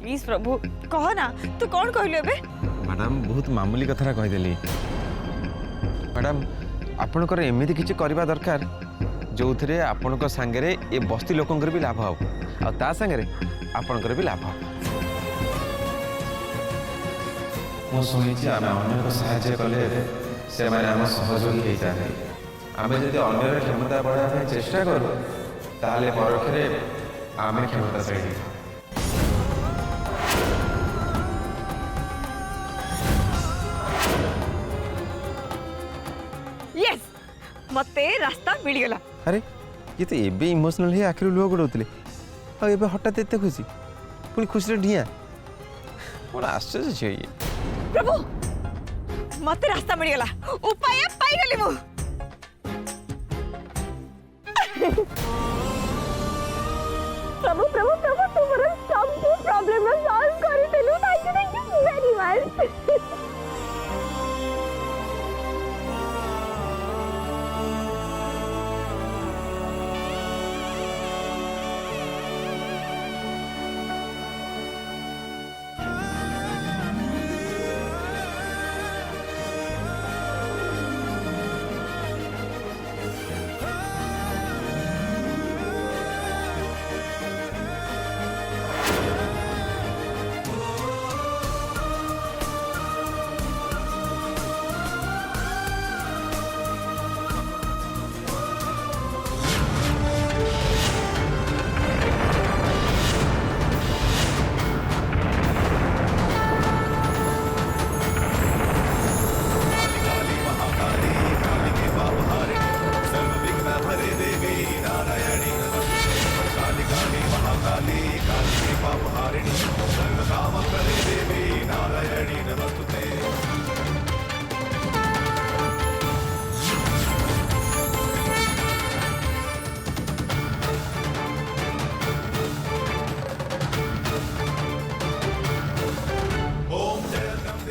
Please प्रभु कह ना तू कौन कहलु एबे मैडम बहुत मामूली कथा कहीदेली मैडम आपणकर एमती किसी करवा दरकार जो थे आपण सांगे ए बस्ती लोकंर भी लाभ हो आ सांगे आपणकर भी लाभ हो मुझे साहाय्य कले से आम सहयोगी होता है आम जब अन्य क्षमता बढ़ाया चेष्टा करूँ ताले परोक्षे आम क्षमताशाली यस मते रास्ता मिलगला अरे ये तो एबे इमोशनल है आखिर लुह गोड़े आ एबे हठात एत खुशी पुणी खुशी ढिया मोर आश्चर्य छे ये प्रभु मते रास्ता मिलगला उपाय पाई गली मु प्रभु प्रभु प्रभु तुमर सब प्रॉब्लम नो सॉल्व करि देलु थैंक यू वेरी मच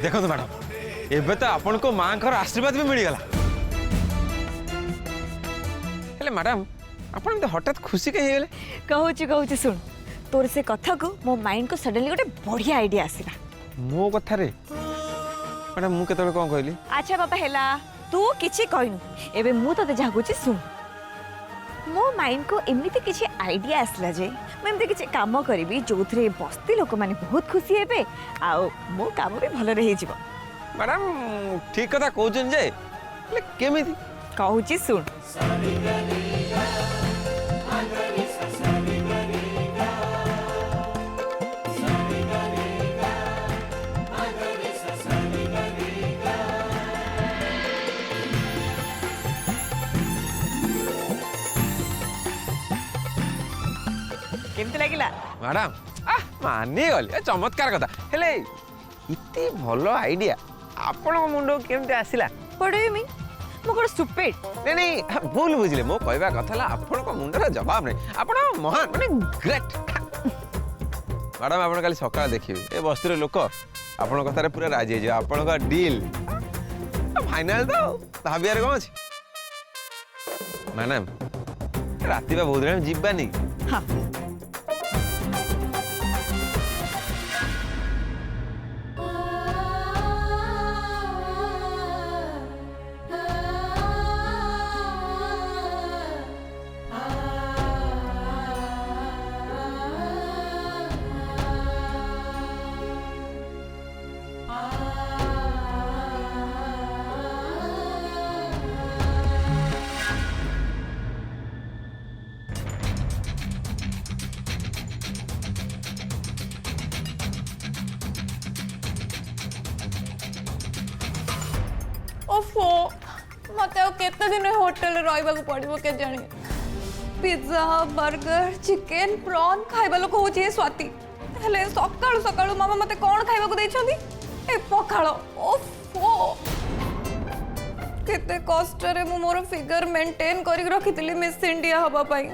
देखो मैडम एबे तो आपण को माँ का आशीर्वाद भी मिलगला हेले मैडम आपण हठात खुशी कहीं गले कहूची सुन तोर से कथा को मो माइंड को सडनली गोटे बढ़िया आइडिया आसीला मो कथा रे मैडम मु केतले कोन कहली अच्छा बाबा हेला तू किछि कहनु एबे मु तते जागुची सुन मो माइंड को एमती किछि आइडिया आसला जे मैं एमती किछि काम करबी जोथरे बस्ती लोक माने बहुत खुशी हेबे आ मो काम भी भलो रही जीवो मैडम ठीक कथा कहउछन जे ले केमिति कहूची सुन केमती लागिला मैडम मानी गली चमत्कार कथा हेले इति भलो आइडिया आपण मुंड केमते आसिला व्हाट डू यू मीन मो कोन स्टूपिड नहीं नहीं भूल बुझले मो कहवा कथा ला आपण को मुंडर जवाब नहीं आपण महान माने ग्रेट मैडम आपण काली सकाळ देखिबे ए बस्तीर लोक आपण कथारे पूरा राजी हे जे आपण का डील फाइनल तो भाबियार कोन अछि मैडम राती बा बहुत रे जिबानी हां ओफो मत केते दिन होटल रहा पड़ो के जानी पिज्जा बर्गर चिकेन प्रॉन खाइबा लोक हो स्वाति हेले सकाळु सकाळु मामा मते कोन खाइबा को दैछंदी ए पखाळ ओफो केते कष्ट रे मु मोर फिगर मेंटेन करि रखितली मिस इंडिया हबा पई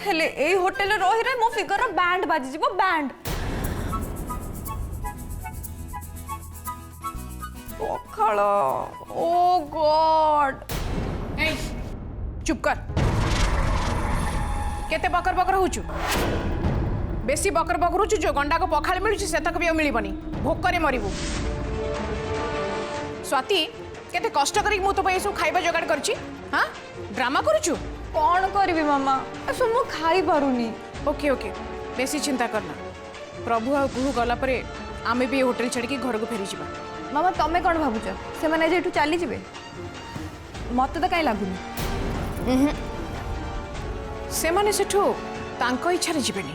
हेले ए होटल रही रे मो फिगर रो बैंड बाजी जीवो बैंड पखाळ ओ गॉड ए चुप कर केते बकर बकर होचु बेसी बकर बकरुचु जो गंडा को पखाल मिलूँ से तक भी आ मिलबनी भोकरे मरबू स्वाति केते कष्ट करी मु तो सब खाइबा जोगाड़ करछि हाँ ड्रामा करुचु कौन करी मामा सब मु खाई पारुनी। ओके ओके बेसी चिंता करना प्रभु आ गुरु गला परे आमे भी होटल छाड़ी घर को फेरी जावा। मामा तमे कौन भावुच से मैंने जेठू चली जिवे मत तो कहीं लगुनी से माने सेठू तांको इच्छा रे जिबेनी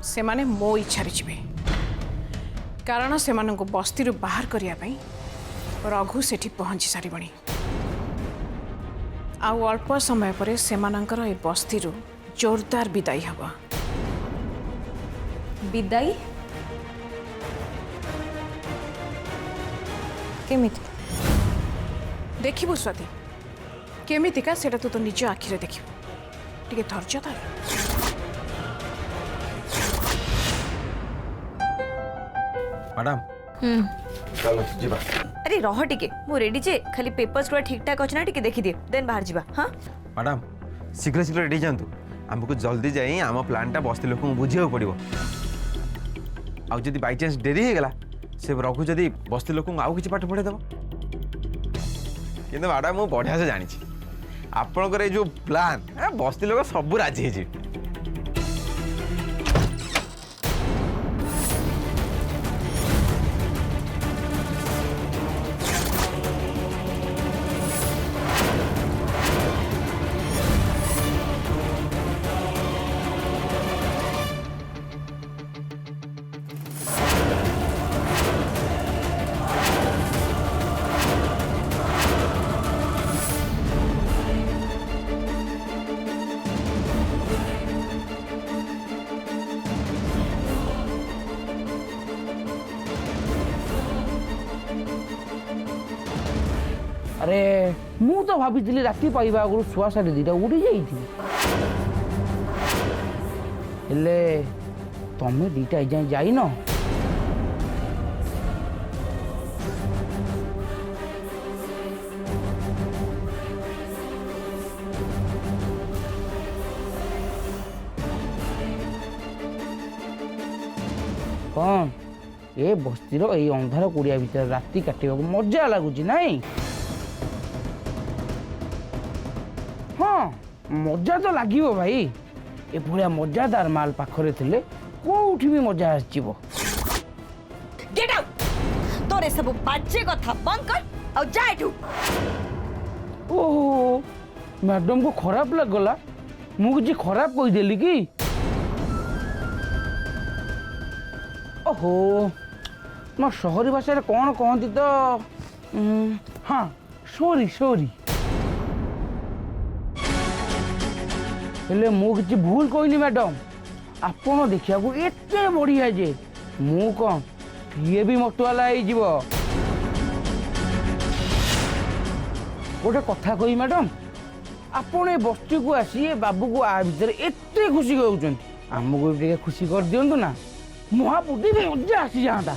से माने मो इच्छा रे जिबे कारण से मानन को बस्ती रु बाहर करिया पई रघु सेठी पहुंची सारिबणी आउ अल्प समय पर से मानकर ए बस्ती रु जोरदार विदाई हबा। विदाई केमिति देखिबु स्वाति केमितिका सेटा तो निज आखिरे देखिबु टिके धैर्य धर। मैडम चलो जीवा। अरे रह टिके मु रेडी जे खाली पेपर्स गुड़ा ठीक ठाक अछि ना टिके देखि दिए देन बाहर जीवा। हां मैडम शीघ्र शीघ्र रेडी जातु आमको जल्दी जाई आम प्लानटा बस्ती लोक बुझे पड़ो आउ जदि बाई चान्स डेरी हो गला से रघु जदि बस्ती लोक आउ किछि पाठ पढ़े देबो किंतु मैडम मु बढ़िया से जानी आपनकर जो प्लान बस्ती लोक सब राजी है। अरे मु तो भाभी राति पाइबा आगु शुआ साढ़े दीटा उड़ी जाइए तमें दीटा एजाए जाइन कौन ए बस्तीर ये अंधार कुड़िया भीतर राति काटा मजा लगुच नाई हाँ मजा तो लगे भाई ए भलिया मजादार माल पाखरे थिले कोठी भी मजा आसीबो। गेट आउट तोरे सब बाजे कथा बंद कर और जा एठू। ओहो मैडम को खराब लगला मु किछि खराब कहि देली कि ओहो म शहरी भाषा रे कोन कहंती तो हाँ सॉरी सॉरी हेले मु किछि भूल कहनी मैडम आपण देखिया को एते बढ़िया जे मु कौन ये भी मतवाला हो जीवो गोटे कथा कही मैडम आपण ए बस्ती को आसी बाबू को आ भीतर एते खुशी कहउछन हमको भी खुशी कर दियंतु ना महापुटी भी मजा आसी जाता।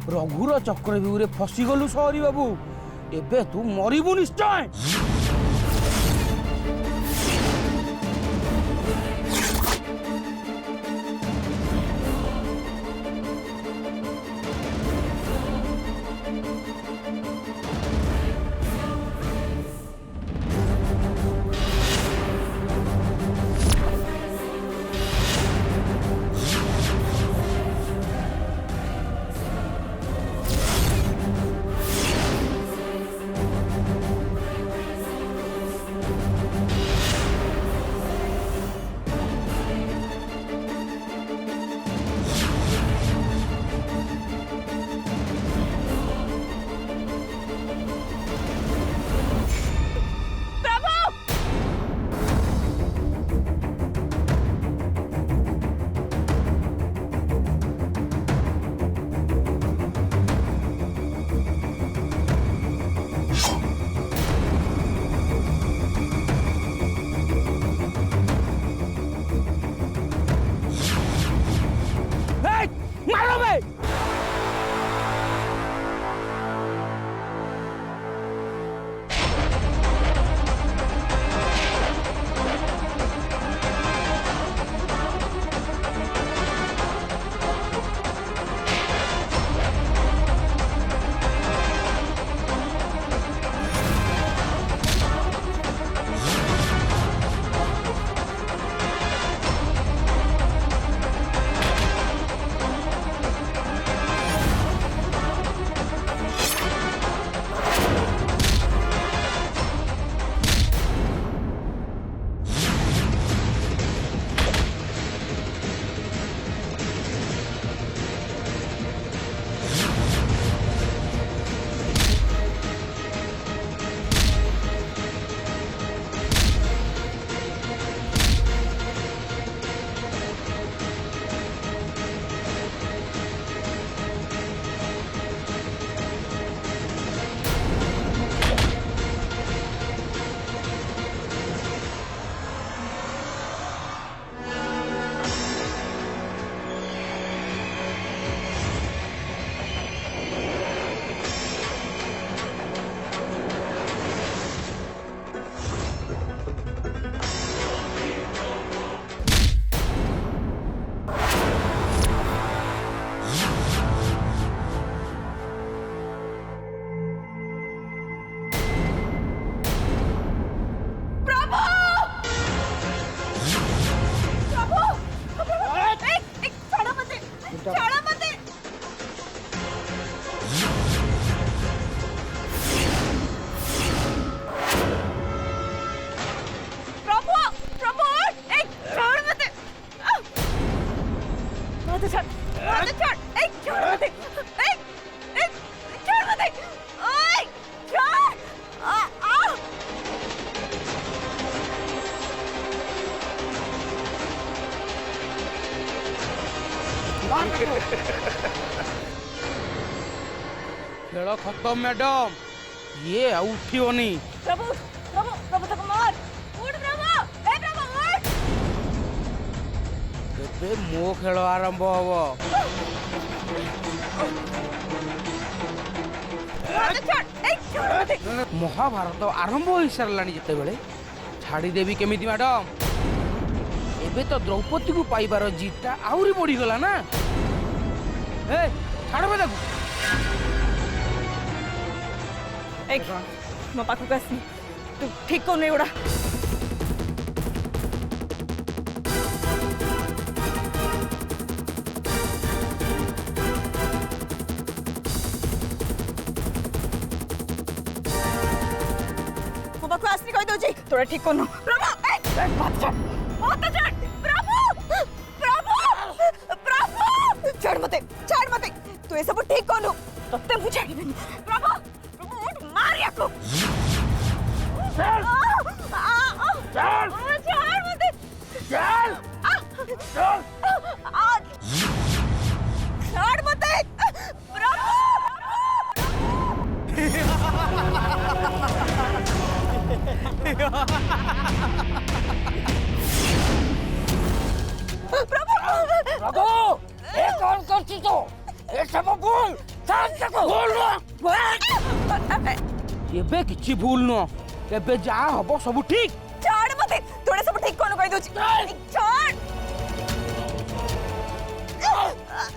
रघुर चक्रव्यूह फसीगलु सहरी बाबू एबे तू मरिबु निश्चय। मारो बे। खेल खत्म मैडम, ये उठियोनी। प्रभु प्रभु प्रभु तक मार उठ प्रभु, ए प्रभु उठ। एबे मो खेल आरंभ हबो। महाभारत आरंभ हो सारानी जिते बेले छाड़ी देवी केमिति मैडम? एबे तो द्रौपदी को पाइबार जीतटा आउरी बढ़ी गला ना। ए छाड़ बे ताकू। एक मो पाखु आसी, तू ठीक को नहीं उड़ा। मो पाखु आसी कहि दो जी तोरा ठीक को न। प्रभु ए मत छाड़, मत छाड़। प्रभु प्रभु प्रभु छाड़ मते, छाड़ मते। तू ए सब ठीक को न, तते मु छाड़ी नहीं। प्रभु प्रभु उठ मार याको। चल चल चल मते, चल चल छाड़ मते। प्रभु प्रभु प्रभु एक कौन करती तो ये सब भूल शांत को भूल एबे किछि भूल न एबे जा हबो सब ठीक छाड़ मते तोड़े सब ठीक कोन कहि दोछि छाड़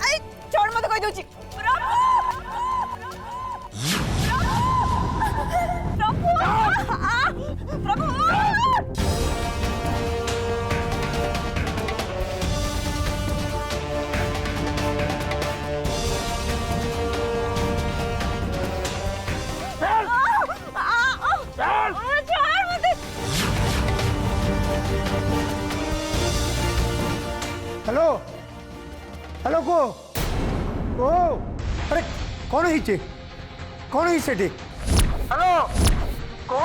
आई छाड़ मते कहि दोछि प्रभु हेलो हेलो को ओ अरे कौन है कौन है सेठी हेलो को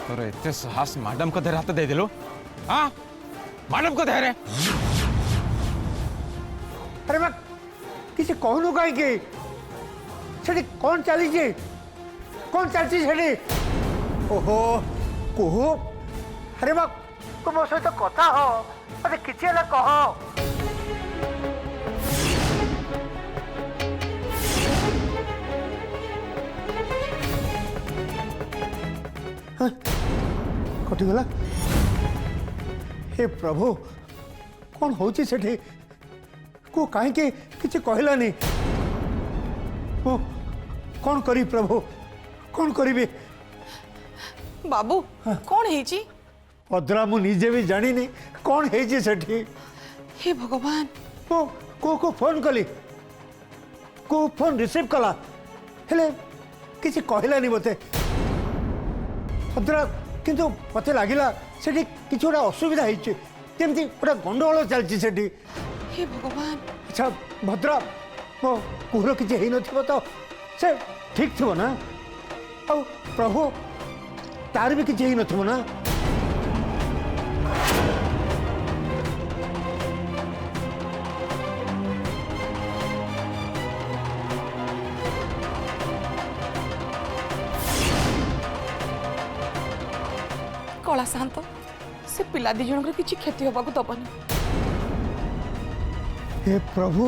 तोर एते साहस मैडम को देहरे हाथ दे दिलो हाँ मैडम को देहरे अरे मैं किसी कहूनु कहीं सेठी कौन चली कौन चलती सेठी ओहो कुहू अरे बा तुम मो सहित कथा हो अरे किसी हेला कह कटिगला हे प्रभु कौन होची सेठी को कहीं किसी कहलानी ओ कौन करी प्रभु कौन करी बाबू कौन है अद्रा मु निजे भी जानी कौन है सेठी हे भगवान को फोन कली को फोन रिसीव कला हेले किसी कहलानी मते अद्रा किंतु मते लागिला सेठी किछि गोटा असुविधा होती केमती गोटा गंडगोल चलती सेठी हे भगवान अच्छा भद्रा मो कुहर किसी हो न तो से ठीक थो ना आ प्रभु तार भी किसी हो न ना कला शांत से पिला दी जन किसी क्षति होगा दबनी हे प्रभु